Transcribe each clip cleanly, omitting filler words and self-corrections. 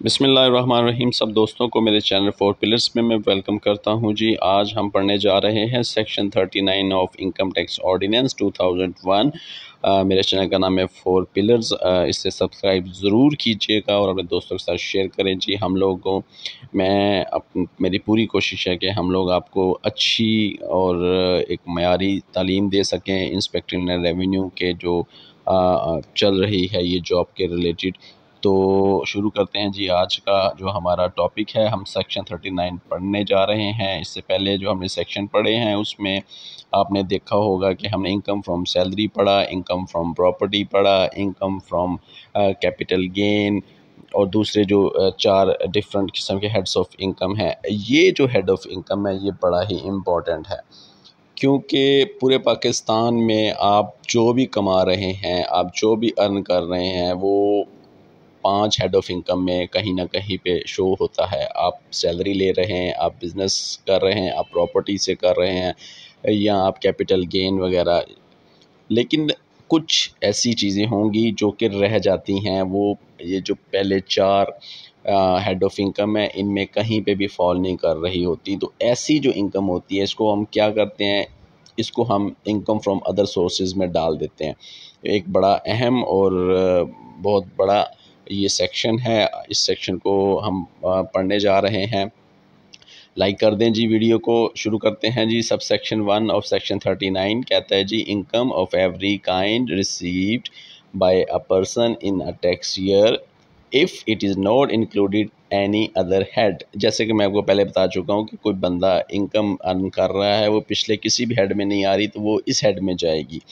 बिस्मिल्लाहिर्रहमानिर्रहीम। सब दोस्तों को मेरे चैनल फोर पिलर्स में मैं वेलकम करता हूं जी। आज हम पढ़ने जा रहे हैं section 39 of income tax ordinance 2001। मेरे चैनल का नाम है फोर पिलर्स। इसे सब्सक्राइब ज़रूर कीजिएगा और अपने दोस्तों के साथ शेयर करें जी। हम लोगों मेरी पूरी कोशिश है कि हम लोग आपको अच्छी और एक मयारी तालीम दे सकें इंस्पेक्टर रेवेन्यू के जो चल रही है ये जॉब के रिलेटेड। तो शुरू करते हैं जी। आज का जो हमारा टॉपिक है, हम सेक्शन 39 पढ़ने जा रहे हैं। इससे पहले जो हमने सेक्शन पढ़े हैं उसमें आपने देखा होगा कि हमने इनकम फ्रॉम सैलरी पढ़ा, इनकम फ्रॉम प्रॉपर्टी पढ़ा, इनकम फ्रॉम कैपिटल गेन और दूसरे जो चार डिफरेंट किस्म के हेड्स ऑफ इनकम हैं। ये जो हेड ऑफ इनकम है ये बड़ा ही इम्पोर्टेंट है, क्योंकि पूरे पाकिस्तान में आप जो भी कमा रहे हैं, आप जो भी अर्न कर रहे हैं, वो 5 हेड ऑफ इनकम में कहीं ना कहीं पे शो होता है। आप सैलरी ले रहे हैं, आप बिज़नेस कर रहे हैं, आप प्रॉपर्टी से कर रहे हैं या आप कैपिटल गेन वगैरह। लेकिन कुछ ऐसी चीज़ें होंगी जो कि रह जाती हैं, वो ये जो पहले 4 हेड ऑफ इनकम है इनमें कहीं पे भी फॉल नहीं कर रही होती। तो ऐसी जो इनकम होती है इसको हम क्या करते हैं, इसको हम इनकम फ्रॉम अदर सोर्सेज में डाल देते हैं। एक बड़ा अहम और बहुत बड़ा ये सेक्शन है। इस सेक्शन को हम पढ़ने जा रहे हैं। लाइक कर दें जी वीडियो को। शुरू करते हैं जी। सब सेक्शन 1 ऑफ सेक्शन 39 कहता है जी, income of every kind received by a person in a tax year if it is not included any other head. जैसे कि मैं आपको पहले बता चुका हूँ कि कोई बंदा इनकम अर्न कर रहा है, वो पिछले किसी भी हेड में नहीं आ रही तो वो इस हेड में जाएगी।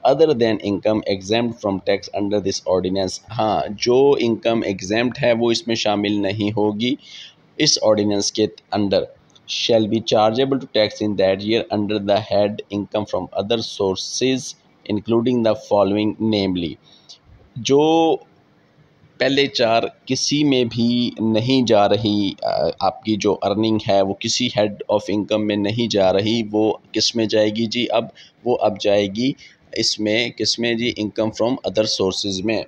Other than income exempt from tax under this ordinance. हाँ, जो इनकम एग्जेम्प्ट है वो इसमें शामिल नहीं होगी इस ऑर्डिनेंस के under. Shall be chargeable to tax in that year under the head income from other sources including the following namely. जो पहले 4 किसी में भी नहीं जा रही, आपकी जो अर्निंग है वो किसी हेड ऑफ इनकम में नहीं जा रही, वो किस में जाएगी जी? अब जाएगी इसमें, किस में जी? इनकम फ्रॉम अदर सोर्सेज में।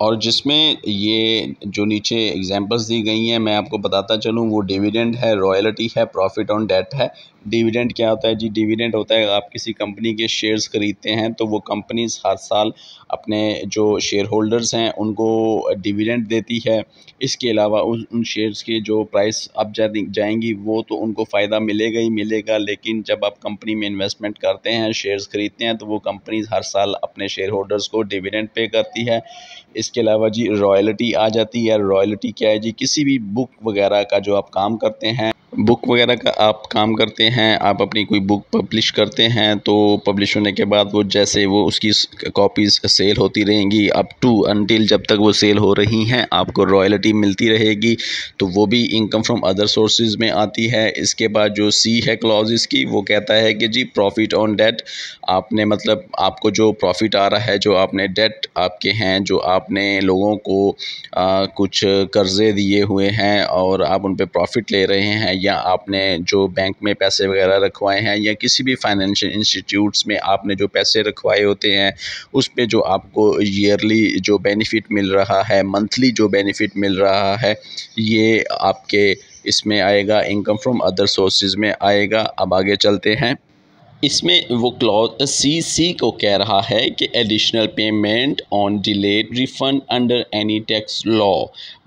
और जिसमें ये जो नीचे एग्जांपल्स दी गई हैं मैं आपको बताता चलूँ, वो डिविडेंड है, रॉयल्टी है, प्रॉफिट ऑन डेट है। डिविडेंड क्या होता है जी? डिविडेंड होता है आप किसी कंपनी के शेयर्स खरीदते हैं तो वो कंपनीज हर साल अपने जो शेयर होल्डर्स हैं उनको डिविडेंड देती है। इसके अलावा उन शेयर्स की जो प्राइस अब जाएंगी वो तो उनको फ़ायदा मिलेगा ही मिलेगा, लेकिन जब आप कंपनी में इन्वेस्टमेंट करते हैं, शेयर्स खरीदते हैं, तो वो कंपनीज हर साल अपने शेयर होल्डर्स को डिविडेंड पे करती है। इसके अलावा जी रॉयल्टी आ जाती है। रॉयल्टी क्या है जी? किसी भी बुक वगैरह का जो आप काम करते हैं, बुक वगैरह का आप काम करते हैं, आप अपनी कोई बुक पब्लिश करते हैं तो पब्लिश होने के बाद वो जैसे वो उसकी कॉपीज़ सेल होती रहेंगी अप टू अनटिल जब तक वो सेल हो रही हैं, आपको रॉयल्टी मिलती रहेगी। तो वो भी इनकम फ्रॉम अदर सोर्सेज में आती है। इसके बाद जो सी है क्लॉज इसकी, वो कहता है कि जी प्रॉफिट ऑन डेट। आपने मतलब आपको जो प्रॉफिट आ रहा है, जो आपने डेट आपके हैं, जो आपने लोगों को कुछ कर्जे दिए हुए हैं और आप उन पे प्रॉफिट ले रहे हैं, या आपने जो बैंक में पैसे वगैरह रखवाए हैं या किसी भी फाइनेंशियल इंस्टीट्यूट्स में आपने जो पैसे रखवाए होते हैं, उस पे जो आपको ईयरली जो बेनिफिट मिल रहा है, मंथली जो बेनिफिट मिल रहा है, ये आपके इसमें आएगा, इनकम फ्रॉम अदर सोर्सेज में आएगा। अब आगे चलते हैं। इसमें वो क्लॉज सी को कह रहा है कि additional payment on delayed refund under any tax law.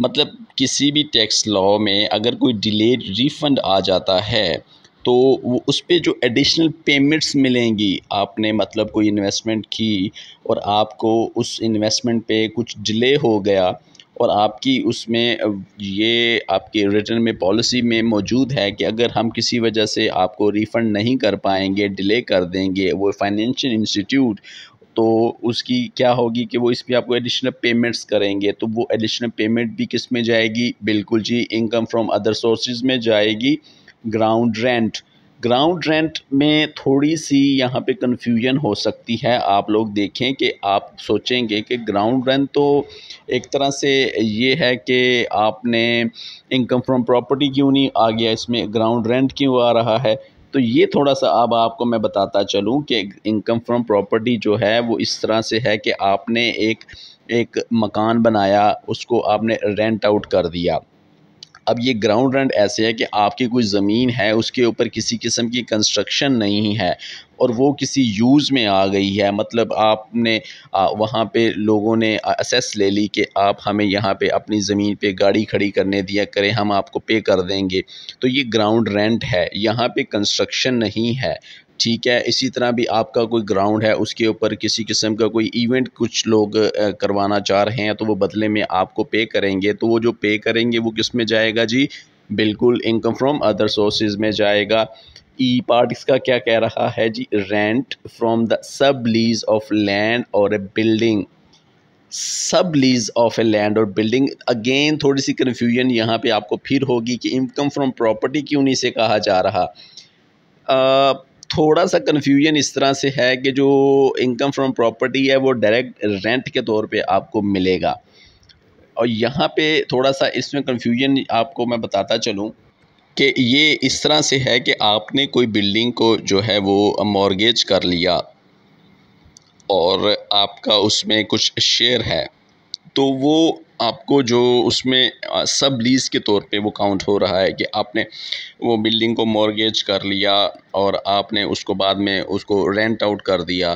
मतलब किसी भी टैक्स लॉ में अगर कोई डिलेड रिफंड आ जाता है तो वो उस पे जो एडिशनल पेमेंट्स मिलेंगी, आपने मतलब कोई इन्वेस्टमेंट की और आपको उस इन्वेस्टमेंट पे कुछ डिले हो गया और आपकी उसमें ये आपके रिटर्न में पॉलिसी में मौजूद है कि अगर हम किसी वजह से आपको रिफ़ंड नहीं कर पाएंगे, डिले कर देंगे वो फाइनेंशियल इंस्टीट्यूट, तो उसकी क्या होगी कि वो इस पे आपको एडिशनल पेमेंट्स करेंगे। तो वो एडिशनल पेमेंट भी किस में जाएगी? बिल्कुल जी, इनकम फ्रॉम अदर सोर्सेज में जाएगी। ग्राउंड रेंट, ग्राउंड रेंट में थोड़ी सी यहाँ पे कन्फ्यूजन हो सकती है। आप लोग देखें कि आप सोचेंगे कि ग्राउंड रेंट तो एक तरह से ये है कि आपने इनकम फ्रॉम प्रॉपर्टी क्यों नहीं आ गया, इसमें ग्राउंड रेंट क्यों आ रहा है? तो ये थोड़ा सा अब आपको मैं बताता चलूँ कि इनकम फ्रॉम प्रॉपर्टी जो है वो इस तरह से है कि आपने एक एक मकान बनाया, उसको आपने रेंट आउट कर दिया। अब ये ग्राउंड रेंट ऐसे है कि आपकी कोई ज़मीन है, उसके ऊपर किसी किस्म की कंस्ट्रक्शन नहीं है और वो किसी यूज़ में आ गई है, मतलब आपने वहाँ पे लोगों ने असेस ले ली कि आप हमें यहाँ पे अपनी ज़मीन पे गाड़ी खड़ी करने दिया करें, हम आपको पे कर देंगे। तो ये ग्राउंड रेंट है, यहाँ पे कंस्ट्रक्शन नहीं है। ठीक है, इसी तरह भी आपका कोई ग्राउंड है, उसके ऊपर किसी किस्म का कोई इवेंट कुछ लोग करवाना चाह रहे हैं, तो वो बदले में आपको पे करेंगे। तो वो जो पे करेंगे वो किस में जाएगा जी? बिल्कुल इनकम फ्रॉम अदर सोर्सेज में जाएगा। ई पार्ट इसका क्या कह रहा है जी? Rent from the sub lease of land or a building. Sub lease of a land or building, again थोड़ी सी कन्फ्यूजन यहाँ पे आपको फिर होगी कि इनकम फ्रॉम प्रॉपर्टी क्यों नहीं से कहा जा रहा। थोड़ा सा कन्फ्यूजन इस तरह से है कि जो इनकम फ्रॉम प्रॉपर्टी है वो डायरेक्ट रेंट के तौर पे आपको मिलेगा, और यहाँ पे थोड़ा सा इसमें कन्फ्यूजन आपको मैं बताता चलूँ कि ये इस तरह से है कि आपने कोई बिल्डिंग को जो है वो मॉर्गेज कर लिया और आपका उसमें कुछ शेयर है, तो वो आपको जो उसमें सब लीज़ के तौर पे वो काउंट हो रहा है कि आपने वो बिल्डिंग को मॉर्गेज कर लिया और आपने उसको बाद में उसको रेंट आउट कर दिया।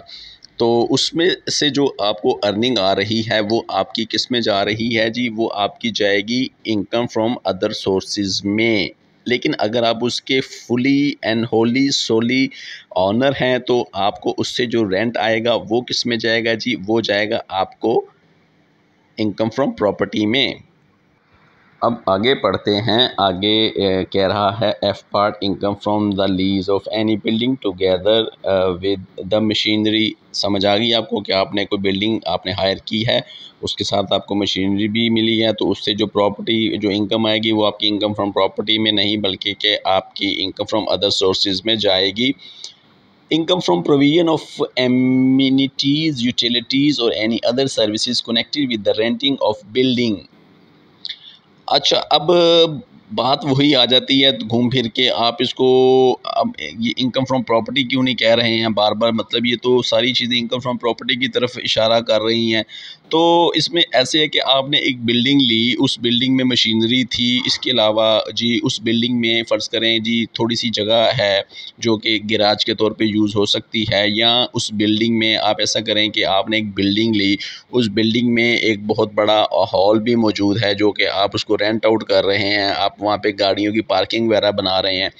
तो उसमें से जो आपको अर्निंग आ रही है वो आपकी किस में जा रही है जी? वो आपकी जाएगी इनकम फ्रॉम अदर सोर्सेज में। लेकिन अगर आप उसके fully and wholly solely owner हैं तो आपको उससे जो रेंट आएगा वो किस में जाएगा जी? वो जाएगा आपको इनकम फ्रॉम प्रॉपर्टी में। अब आगे पढ़ते हैं। आगे कह रहा है F part, income from the lease of any building together with the machinery. समझ आ गई आपको कि आपने कोई बिल्डिंग आपने हायर की है, उसके साथ आपको मशीनरी भी मिली है, तो उससे जो प्रॉपर्टी जो इनकम आएगी वो आपकी इनकम फ्रॉम प्रॉपर्टी में नहीं बल्कि कि आपकी इनकम फ्रॉम अदर सोर्सेज में जाएगी। Income from provision of amenities, utilities or any other services connected with the renting of building. अच्छा, अब बात वही आ जाती है घूम फिर के, आप इसको अब ये इनकम फ्रॉम प्रॉपर्टी क्यों नहीं कह रहे हैं बार बार? मतलब ये तो सारी चीज़ें इनकम फ्रॉम प्रॉपर्टी की तरफ इशारा कर रही हैं। तो इसमें ऐसे है कि आपने एक बिल्डिंग ली, उस बिल्डिंग में मशीनरी थी, इसके अलावा जी उस बिल्डिंग में फ़र्ज़ करें जी थोड़ी सी जगह है जो कि गैराज के तौर पे यूज़ हो सकती है, या उस बिल्डिंग में आप ऐसा करें कि आपने एक बिल्डिंग ली, उस बिल्डिंग में एक बहुत बड़ा हॉल भी मौजूद है जो कि आप उसको रेंट आउट कर रहे हैं, आप वहाँ पे गाड़ियों की पार्किंग वगैरह बना रहे हैं।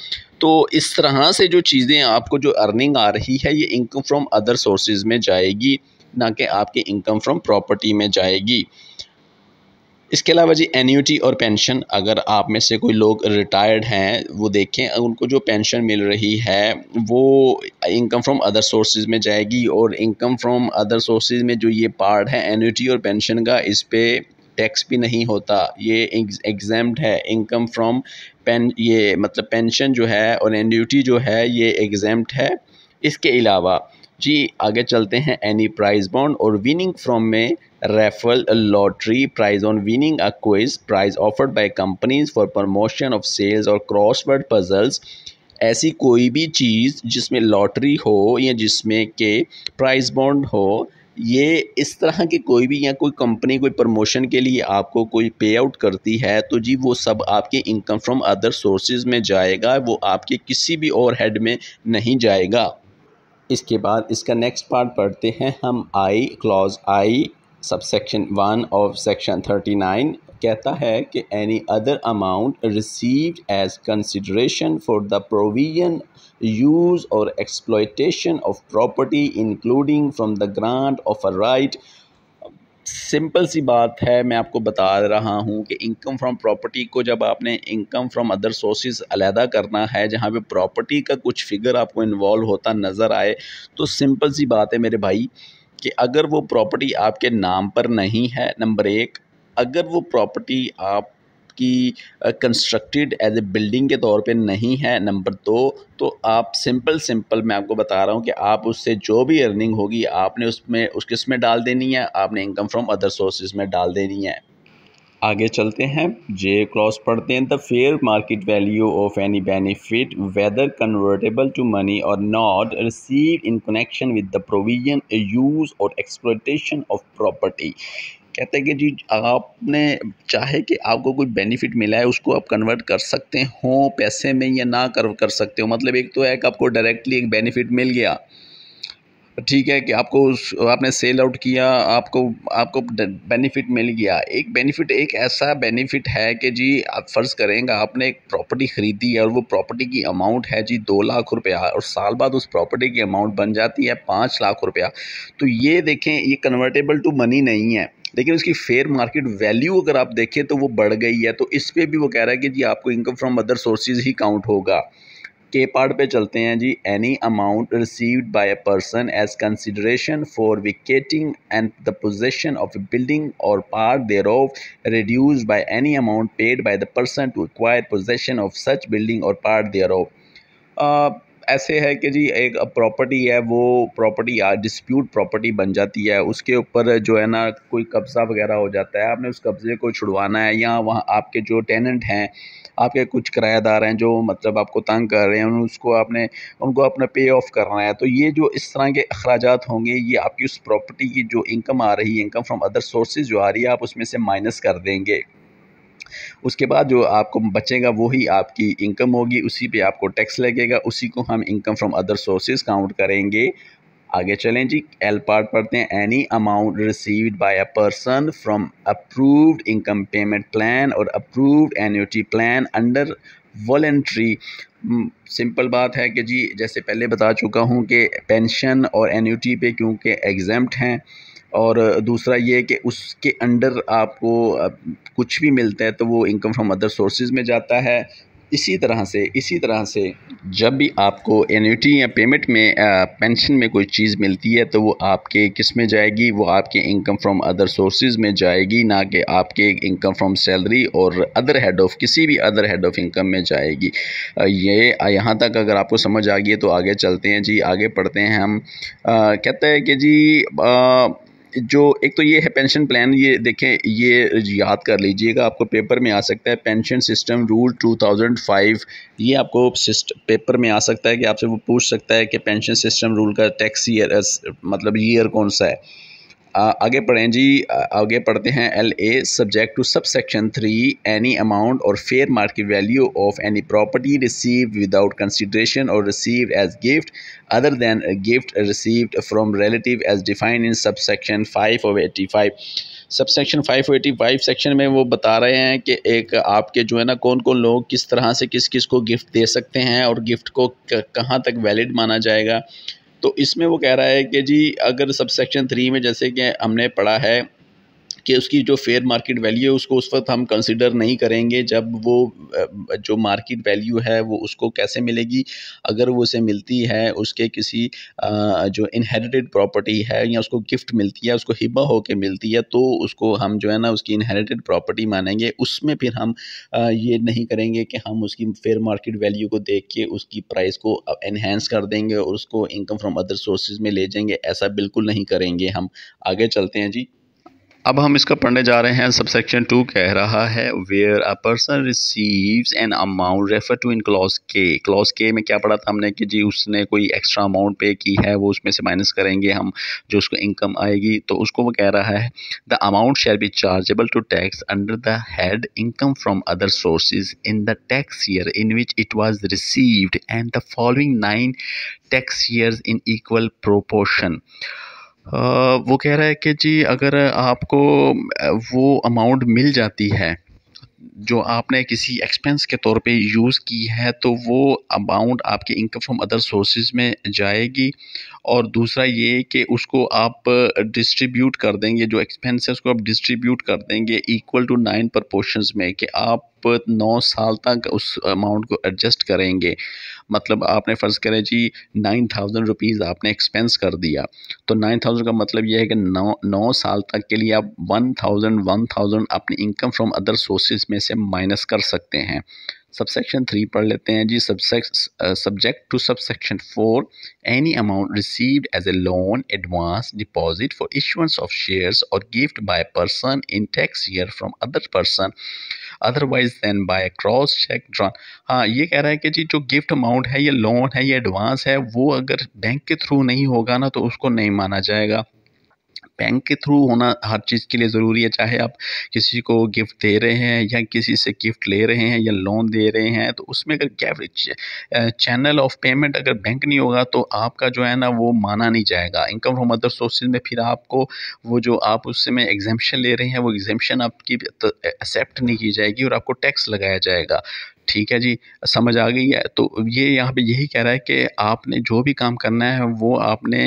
तो इस तरह से जो चीज़ें आपको जो अर्निंग आ रही है ये इनकम फ्रॉम अदर सोर्सेज में जाएगी, ना कि आपके इनकम फ्रॉम प्रॉपर्टी में जाएगी। इसके अलावा जी एन्युटी और पेंशन, अगर आप में से कोई लोग रिटायर्ड हैं वो देखें, उनको जो पेंशन मिल रही है वो इनकम फ्रॉम अदर सोर्सेज में जाएगी। और इनकम फ्रॉम अदर सोर्सेज में जो ये पार्ट है एन्युटी और पेंशन का, इस पे टैक्स भी नहीं होता, ये एग्जेम्प्ट है। इनकम फ्रॉम ये मतलब पेंशन जो है और एन्युटी जो है ये एग्जेम्प्ट है। इसके अलावा जी आगे चलते हैं। एनी प्राइज बॉन्ड और विनिंग फ्रॉम में raffle lottery prize on winning a quiz prize offered by companies for promotion of sales और क्रॉसवर्ड पजल्स। ऐसी कोई भी चीज़ जिसमें लॉटरी हो या जिसमें के प्राइज बॉन्ड हो, ये इस तरह की कोई भी, या कोई कंपनी कोई प्रमोशन के लिए आपको कोई पे आउट करती है, तो जी वो सब आपके इनकम फ्रॉम अदर सोर्सेज में जाएगा, वो आपके किसी भी और हेड में नहीं जाएगा। इसके बाद इसका नेक्स्ट पार्ट पढ़ते हैं हम। I clause I subsection 1 of section 39 कहता है कि any other amount received as consideration for the provision use or exploitation of property including from the grant of a right. Simple सी बात है, मैं आपको बता रहा हूँ कि इनकम फ्रॉम प्रॉपर्टी को जब आपने इनकम फ्रॉम अदर सोर्सेज अलहदा करना है, जहाँ पे प्रॉपर्टी का कुछ फिगर आपको इन्वॉल्व होता नज़र आए, तो सिंपल सी बात है मेरे भाई कि अगर वो प्रॉपर्टी आपके नाम पर नहीं है, नंबर एक, अगर वो प्रॉपर्टी आपकी कंस्ट्रक्टेड एज ए बिल्डिंग के तौर पे नहीं है, नंबर दो, तो आप सिंपल मैं आपको बता रहा हूँ कि आप उससे जो भी अर्निंग होगी आपने उसमें किस में डाल देनी है, आपने इनकम फ्रॉम अदर सोर्सेज में डाल देनी है। आगे चलते हैं, जे क्लॉज पढ़ते हैं। The fair market value of any benefit whether convertible to money or not receive in connection with the provision use or exploitation of property. कहते हैं कि जी आपने चाहे कि आपको कोई बेनिफिट मिला है उसको आप कन्वर्ट कर सकते हो पैसे में या ना कर सकते हो। मतलब एक तो है कि आपको डायरेक्टली एक बेनिफिट मिल गया, ठीक है, कि आपको आपने सेल आउट किया, आपको आपको बेनिफिट मिल गया। एक बेनिफिट एक ऐसा बेनिफिट है कि जी आप फ़र्ज़ करेंगे आपने एक प्रॉपर्टी ख़रीदी है और वो प्रॉपर्टी की अमाउंट है जी 2 लाख रुपया और साल बाद उस प्रॉपर्टी की अमाउंट बन जाती है 5 लाख रुपया। तो ये देखें, ये कन्वर्टेबल टू मनी नहीं है, लेकिन उसकी फेयर मार्केट वैल्यू अगर आप देखें तो वो बढ़ गई है। तो इस पर भी वो कह रहा है कि जी आपको इनकम फ्रॉम अदर सोर्सेज ही काउंट होगा। के पार्ट पे चलते हैं जी। Any amount received by a person as consideration for vacating and the possession of a building or part thereof reduced by any amount paid by the person to acquire possession of such building or part thereof. ऐसे है कि जी एक property है, वो property dispute property बन जाती है, उसके ऊपर जो है ना कोई कब्ज़ा वगैरह हो जाता है, आपने उस कब्ज़े को छुड़वाना है या वहाँ आपके जो टेनेंट हैं, आपके कुछ किराएदार हैं जो मतलब आपको तंग कर रहे हैं, उनको अपना पे ऑफ करना है। तो ये जो इस तरह के अखराजात होंगे ये आपकी उस प्रॉपर्टी की जो इनकम आ रही है, इनकम फ्रॉम अदर सोर्सेज जो आ रही है, आप उसमें से माइनस कर देंगे। उसके बाद जो आपको बचेगा वही आपकी इनकम होगी, उसी पे आपको टैक्स लगेगा, उसी को हम income from other sources count करेंगे। आगे चलें जी। एल पार्ट पढ़ते हैं। Any amount received by a person from approved income payment plan or approved annuity plan under voluntary. Simple बात है कि जी जैसे पहले बता चुका हूँ कि पेंशन और एन्युटी पे क्योंकि एग्जेम्प्ट हैं, और दूसरा ये कि उसके अंडर आपको कुछ भी मिलता है तो वो इनकम फ्रॉम अदर सोर्सेज में जाता है। इसी तरह से जब भी आपको एन्युटी या पेमेंट में पेंशन में कोई चीज़ मिलती है तो वो आपके किस में जाएगी, वो आपके इनकम फ्रॉम अदर सोर्सेज में जाएगी, ना कि आपके इनकम फ्रॉम सैलरी और अदर हेड ऑफ किसी भी अदर हेड ऑफ इनकम में जाएगी। ये यहाँ तक अगर आपको समझ आ गई तो आगे चलते हैं जी। आगे पढ़ते हैं हम। कहते हैं कि जी जो एक तो ये है पेंशन प्लान, ये देखें, ये याद कर लीजिएगा, आपको पेपर में आ सकता है पेंशन सिस्टम रूल 2005। ये आपको पेपर में आ सकता है कि आपसे वो पूछ सकता है कि पेंशन सिस्टम रूल का टैक्स ईयर मतलब ईयर कौन सा है। आगे पढ़ें जी। आगे पढ़ते हैं। LA subject to sub section 3 any amount or fair market value of any property received without consideration or received as gift other than gift received from relative as defined in sub section 5 of 85। Sub section 585 section में वो बता रहे हैं कि एक आपके जो है ना कौन कौन लोग किस तरह से किस किस को गिफ्ट दे सकते हैं और गिफ्ट को कहाँ तक वैलिड माना जाएगा। तो इसमें वो कह रहा है कि जी अगर सब सेक्शन 3 में जैसे कि हमने पढ़ा है कि उसकी जो फेयर मार्केट वैल्यू है उसको उस वक्त हम कंसिडर नहीं करेंगे जब वो जो मार्केट वैल्यू है वो उसको कैसे मिलेगी, अगर वो उसे मिलती है उसके किसी जो इनहेरिटेड प्रॉपर्टी है या उसको गिफ्ट मिलती है, उसको हिबा होके मिलती है, तो उसको हम जो है ना उसकी इनहेरिटेड प्रॉपर्टी मानेंगे। उसमें फिर हम ये नहीं करेंगे कि हम उसकी फेयर मार्केट वैल्यू को देख के उसकी प्राइस को एनहेंस कर देंगे और उसको इनकम फ्रॉम अदर सोर्सेज में ले जाएंगे, ऐसा बिल्कुल नहीं करेंगे हम। आगे चलते हैं जी। अब हम इसका पढ़ने जा रहे हैं। सबसेक्शन 2 कह रहा है where a person receives an amount refer to in clause के। क्लॉज के में क्या पढ़ा था हमने कि जी उसने कोई एक्स्ट्रा अमाउंट पे की है, वो उसमें से माइनस करेंगे हम जो उसको इनकम आएगी। तो उसको वो कह रहा है the amount shall be chargeable to tax under the head income from other sources in the tax year in which it was received and the following 9 tax years in equal proportion. वो कह रहा है कि जी अगर आपको वो amount मिल जाती है जो आपने किसी एक्सपेंस के तौर पे यूज़ की है तो वो अमाउंट आपके इनकम फ्रॉम अदर सोर्सेज में जाएगी। और दूसरा ये कि उसको आप डिस्ट्रीब्यूट कर देंगे, जो एक्सपेंस है उसको आप डिस्ट्रीब्यूट कर देंगे इक्वल टू 9 प्रपोर्शंस में, कि आप 9 साल तक उस अमाउंट को एडजस्ट करेंगे। मतलब आपने फ़र्ज़ करें जी 9,000 रुपीज़ आपने एक्सपेंस कर दिया, तो 9,000 का मतलब यह है कि 9 साल तक के लिए आप 1,000 अपनी इनकम फ्रॉम अदर सोर्सेज में से माइनस कर सकते हैं। सबसेक्शन 3 पढ़ लेते हैं जी। Subject to subsection 4, any amount received as a loan, advance, deposit for issuance of shares or gift by person in tax year from other person otherwise than by cross cheque drawn. हाँ, ये कह रहा है कि जी जो gift amount है, ये loan है, ये एडवांस है, वो अगर बैंक के थ्रू नहीं होगा ना तो उसको नहीं माना जाएगा। बैंक के थ्रू होना हर चीज़ के लिए ज़रूरी है, चाहे आप किसी को गिफ्ट दे रहे हैं या किसी से गिफ्ट ले रहे हैं या लोन दे रहे हैं, तो उसमें अगर चैनल ऑफ पेमेंट अगर बैंक नहीं होगा तो आपका जो है ना वो माना नहीं जाएगा। इनकम फ्रॉम अदर सोर्सेज में फिर आपको वो जो आप उसमें एग्जाम्पशन ले रहे हैं वो एग्जाम्पशन आपकी एक्सेप्ट नहीं की जाएगी और आपको टैक्स लगाया जाएगा। ठीक है जी, समझ आ गई है। तो ये यहाँ पे यही कह रहा है कि आपने जो भी काम करना है वो आपने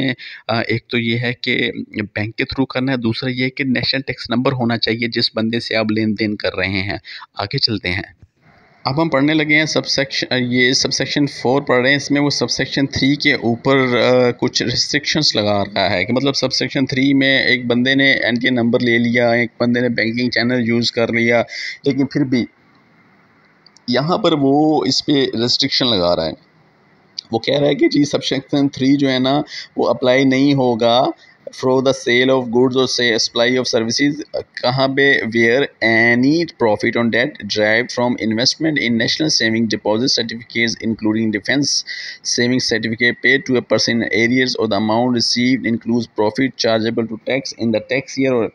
एक तो ये है कि बैंक के थ्रू करना है, दूसरा ये है कि नेशनल टैक्स नंबर होना चाहिए जिस बंदे से आप लेन देन कर रहे हैं। आगे चलते हैं। अब हम पढ़ने लगे हैं सबसेक्शन 4 पढ़ रहे हैं। इसमें वो सबसेक्शन 3 के ऊपर कुछ रिस्ट्रिक्शंस लगा रहा है कि मतलब सबसेक्शन 3 में एक बंदे ने एनटीए नंबर ले लिया, एक बंदे ने बैंकिंग चैनल यूज़ कर लिया, लेकिन फिर भी यहाँ पर वो इस पे रेस्ट्रिक्शन लगा रहा है। वो कह रहा है कि जी सबसेक्शन 3 जो है ना वो अप्लाई नहीं होगा for the sale of goods or से सप्लाई ऑफ सर्विसेज। कहाँ पे? Where any profit on debt derived from investment in national saving deposit certificates including defence saving certificate paid to a person in arrears or the amount received includes profit chargeable to tax in the tax year. और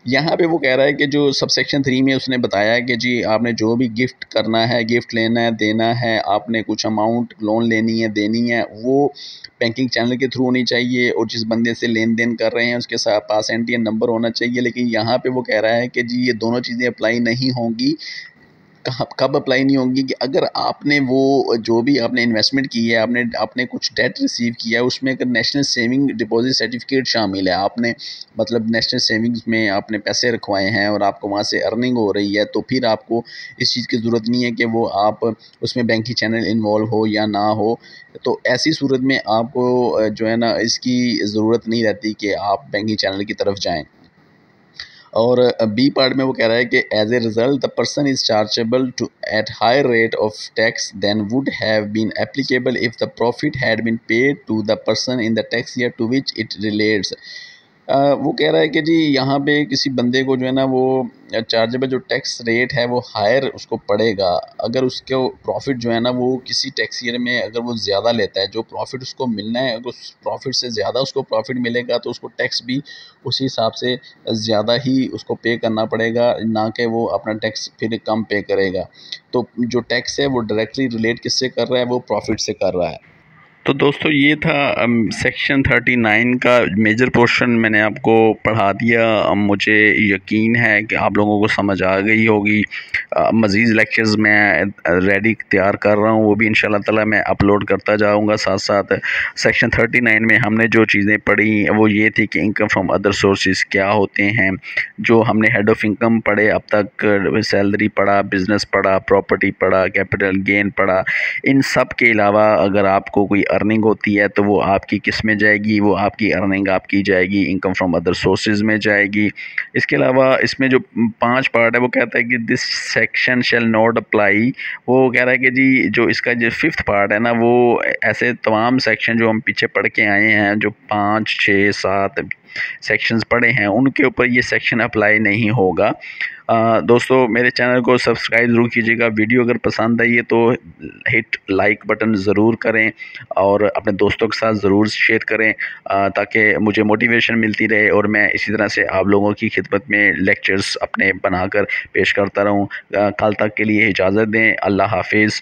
यहाँ पे वो कह रहा है कि जो subsection 3 में उसने बताया है कि जी आपने जो भी गिफ्ट करना है, गिफ्ट लेना है, देना है, आपने कुछ अमाउंट लोन लेनी है, देनी है, वो बैंकिंग चैनल के थ्रू होनी चाहिए और जिस बंदे से लेन देन कर रहे हैं उसके साथ पास एनटीएन नंबर होना चाहिए। लेकिन यहाँ पे वो कह रहा है कि जी ये दोनों चीज़ें अप्लाई नहीं होंगी। कब अप्लाई नहीं होंगी? कि अगर आपने वो जो भी आपने इन्वेस्टमेंट की है, आपने आपने कुछ डेट रिसीव किया है, उसमें अगर नेशनल सेविंग डिपॉजिट सर्टिफिकेट शामिल है, आपने मतलब नेशनल सेविंग्स में आपने पैसे रखवाए हैं और आपको वहाँ से अर्निंग हो रही है, तो फिर आपको इस चीज़ की ज़रूरत नहीं है कि वो आप उसमें बैंकिंग चैनल इन्वॉल्व हो या ना हो। तो ऐसी सूरत में आपको जो है ना इसकी ज़रूरत नहीं रहती कि आप बैंकिंग चैनल की तरफ जाएँ। और बी पार्ट में वो कह रहा है कि as a result the person is chargeable to at high rate of tax than would have been applicable if the profit had been paid to the person in the tax year to which it relates. वो कह रहा है कि जी यहाँ पे किसी बंदे को जो है ना वो चार्जेबल जो टैक्स रेट है वो हायर उसको पड़ेगा अगर उसके प्रॉफिट जो है ना वो किसी टैक्स ईयर में अगर वो ज़्यादा लेता है, जो प्रॉफिट उसको मिलना है, अगर उस प्रॉफिट से ज़्यादा उसको प्रॉफिट मिलेगा तो उसको टैक्स भी उसी हिसाब से ज़्यादा ही उसको पे करना पड़ेगा, ना कि वो अपना टैक्स फिर कम पे करेगा। तो जो टैक्स है वो डायरेक्टली रिलेट किससे कर रहा है? वो प्रॉफिट से कर रहा है। तो दोस्तों ये था सेक्शन 39 का मेजर पोर्शन मैंने आपको पढ़ा दिया। मुझे यकीन है कि आप लोगों को समझ आ गई होगी। मज़ीद लेक्चर्स मैं रेडी तैयार कर रहा हूँ, वो भी इंशाल्लाह ताला मैं अपलोड करता जाऊँगा। साथ साथ सेक्शन 39 में हमने जो चीज़ें पढ़ी वो ये थी कि इनकम फ्रॉम अदर सोर्सेज क्या होते हैं, जो हमने हेड ऑफ़ इनकम पढ़े अब तक, सैलरी पढ़ा, बिज़नेस पढ़ा, प्रॉपर्टी पढ़ा, कैपिटल गेन पढ़ा। इन सब के अलावा अगर आपको कोई अर्निंग होती है तो वो आपकी किस में जाएगी? वो आपकी अर्निंग आपकी जाएगी इनकम फ्रॉम अदर सोर्सेज में जाएगी। इसके अलावा इसमें जो 5 पार्ट है वो कहता है कि this section shall not apply. वो कह रहा है कि जी जो इसका जो 5th पार्ट है ना वो ऐसे तमाम सेक्शन जो हम पीछे पढ़ के आए हैं, जो 5, 6, 7 सेक्शंस पढ़े हैं, उनके ऊपर ये सेक्शन अप्लाई नहीं होगा। दोस्तों मेरे चैनल को सब्सक्राइब ज़रूर कीजिएगा। वीडियो अगर पसंद आई है तो हिट लाइक बटन ज़रूर करें और अपने दोस्तों के साथ ज़रूर शेयर करें ताकि मुझे मोटिवेशन मिलती रहे और मैं इसी तरह से आप लोगों की खिदमत में लेक्चर्स अपने बनाकर पेश करता रहूं। कल तक के लिए इजाज़त दें। अल्लाह हाफिज़।